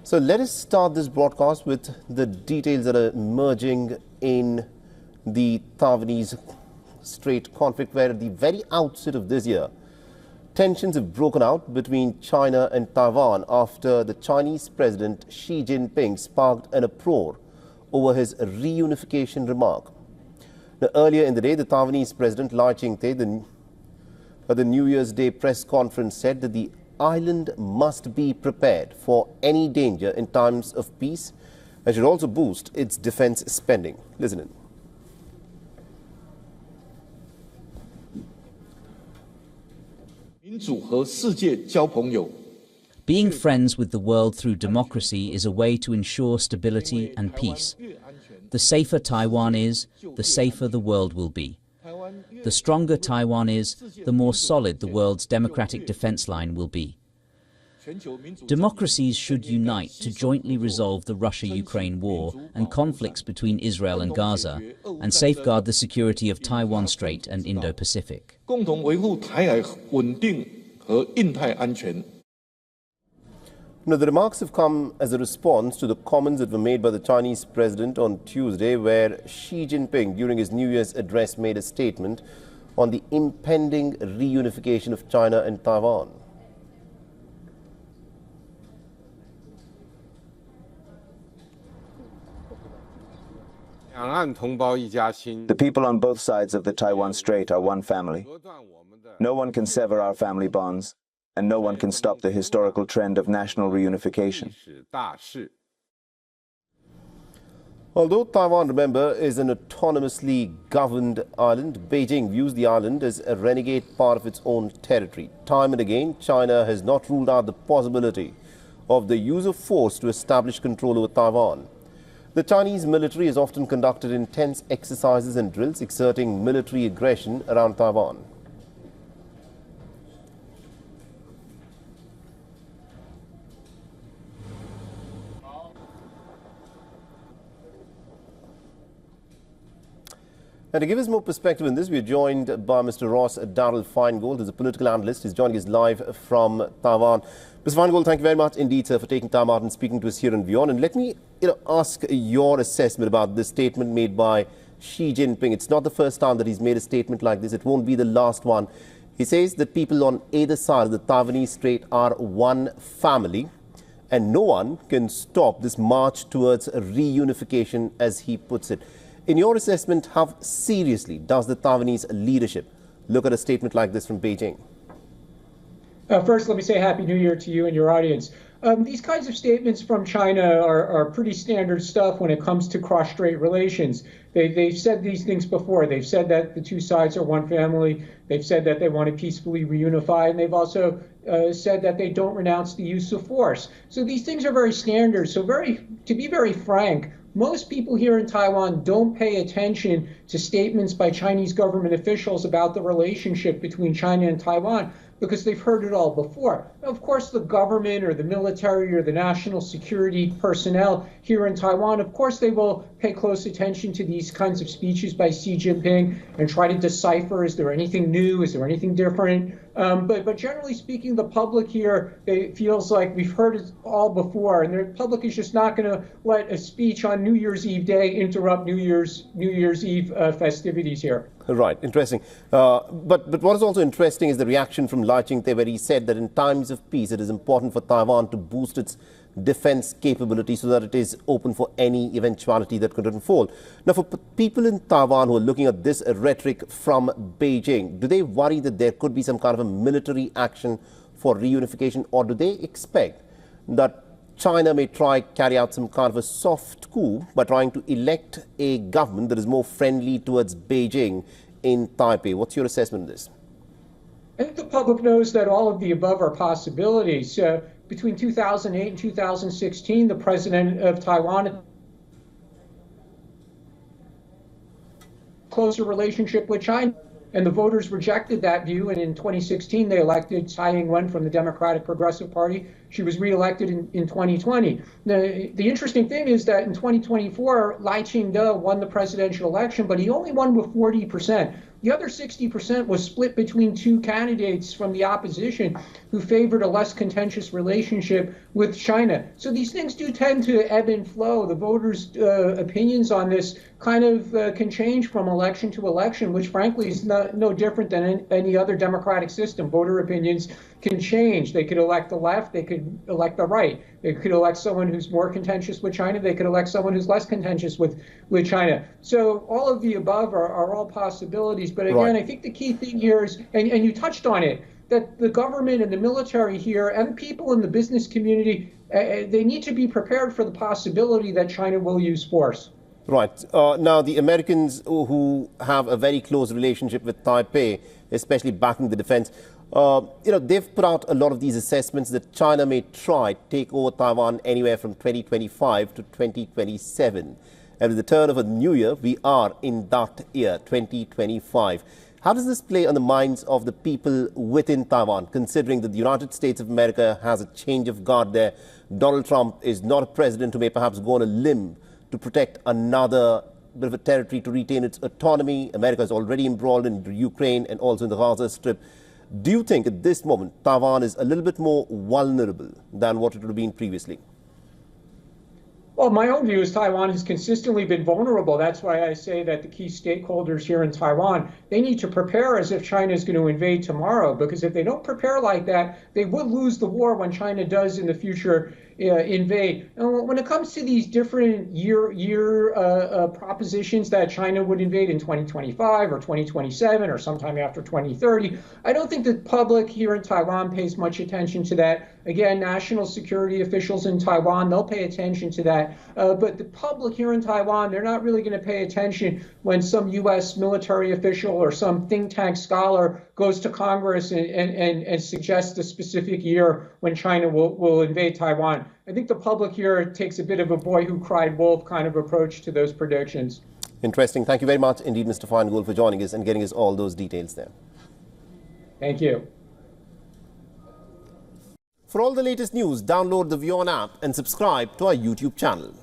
So let us start this broadcast with the details that are emerging in the Taiwanese Strait conflict, where at the very outset of this year, tensions have broken out between China and Taiwan after the Chinese President Xi Jinping sparked an uproar over his reunification remark. Now, earlier in the day, the Taiwanese President Lai Ching-te, at the New Year's Day press conference, said that the island must be prepared for any danger in times of peace and should also boost its defense spending. Listen in. Being friends with the world through democracy is a way to ensure stability and peace. The safer Taiwan is, the safer the world will be. The stronger Taiwan is, the more solid the world's democratic defense line will be. Democracies should unite to jointly resolve the Russia-Ukraine war and conflicts between Israel and Gaza, and safeguard the security of Taiwan Strait and Indo-Pacific. Now, the remarks have come as a response to the comments that were made by the Chinese president on Tuesday, where Xi Jinping, during his New Year's address, made a statement on the impending reunification of China and Taiwan. The people on both sides of the Taiwan Strait are one family. No one can sever our family bonds, and no one can stop the historical trend of national reunification. Although Taiwan, remember, is an autonomously governed island, Beijing views the island as a renegade part of its own territory. Time and again, China has not ruled out the possibility of the use of force to establish control over Taiwan. The Chinese military has often conducted intense exercises and drills, exerting military aggression around Taiwan. And to give us more perspective on this, we are joined by Mr. Ross Darrell Feingold, who is a political analyst. He's joining us live from Taiwan. Mr. Feingold, thank you very much indeed, sir, for taking time out and speaking to us here on WION. And let me ask your assessment about this statement made by Xi Jinping. It's not the first time that he's made a statement like this. It won't be the last one. He says that people on either side of the Taiwanese Strait are one family, and no one can stop this march towards reunification, as he puts it. In your assessment, how seriously does the Taiwanese leadership look at a statement like this from Beijing? First, let me say Happy New Year to you and your audience. These kinds of statements from China are pretty standard stuff when it comes to cross-strait relations. They've said these things before. They've said that the two sides are one family. They've said that they want to peacefully reunify, and they've also said that they don't renounce the use of force. So these things are very standard. So to be very frank, most people here in Taiwan don't pay attention to statements by Chinese government officials about the relationship between China and Taiwan, because they've heard it all before. Of course, the government or the military or the national security personnel here in Taiwan, of course, they will pay close attention to these kinds of speeches by Xi Jinping and try to decipher, is there anything new? Is there anything different? But generally speaking, the public here, it feels like we've heard it all before, and the public is just not going to let a speech on New Year's Eve day interrupt New Year's Eve festivities here. Right, interesting. But what is also interesting is the reaction from Lai Ching-te, where he said that in times of peace, it is important for Taiwan to boost its defense capability so that it is open for any eventuality that could unfold. Now, for people in Taiwan who are looking at this rhetoric from Beijing, do they worry that there could be some kind of a military action for reunification, or do they expect that China may carry out some kind of a soft coup by trying to elect a government that is more friendly towards Beijing in Taipei? What's your assessment of this? I think the public knows that all of the above are possibilities. Between 2008 and 2016, the president of Taiwan closer relationship with China, and the voters rejected that view. And in 2016, they elected Tsai Ing-wen from the Democratic Progressive Party. She was reelected in 2020. The interesting thing is that in 2024, Lai Ching-te won the presidential election, but he only won with 40%, The other 60% was split between two candidates from the opposition who favored a less contentious relationship with China. So these things do tend to ebb and flow. The voters' opinions on this kind of can change from election to election, which frankly is no different than any other democratic system. Voter opinions can change. They could elect the left, they could elect the right. They could elect someone who's more contentious with China, they could elect someone who's less contentious with China. So all of the above are all possibilities. But again, I think the key thing here is, and you touched on it, that the government and the military here and people in the business community, they need to be prepared for the possibility that China will use force. Right. Now, the Americans who have a very close relationship with Taipei, especially backing the defense, they've put out a lot of these assessments that China may try to take over Taiwan anywhere from 2025 to 2027. And with the turn of a new year, we are in that year, 2025. How does this play on the minds of the people within Taiwan, considering that the United States of America has a change of guard there? Donald Trump is not a president who may perhaps go on a limb to protect another bit of a territory to retain its autonomy. America is already embroiled in Ukraine and also in the Gaza Strip. Do you think at this moment Taiwan is a little bit more vulnerable than what it would have been previously? Well, my own view is Taiwan has consistently been vulnerable. That's why I say that the key stakeholders here in Taiwan, they need to prepare as if China is going to invade tomorrow, because if they don't prepare like that, they would lose the war when China does in the future invade. And when it comes to these different year propositions that China would invade in 2025 or 2027 or sometime after 2030, I don't think the public here in Taiwan pays much attention to that. Again, national security officials in Taiwan, they'll pay attention to that. But the public here in Taiwan, they're not really going to pay attention when some U.S. military official or some think tank scholar goes to Congress and suggests a specific year when China will invade Taiwan. I think the public here takes a bit of a boy who cried wolf kind of approach to those predictions. Interesting. Thank you very much indeed, Mr. Feingold, for joining us and getting us all those details there. Thank you. For all the latest news, download the WION app and subscribe to our YouTube channel.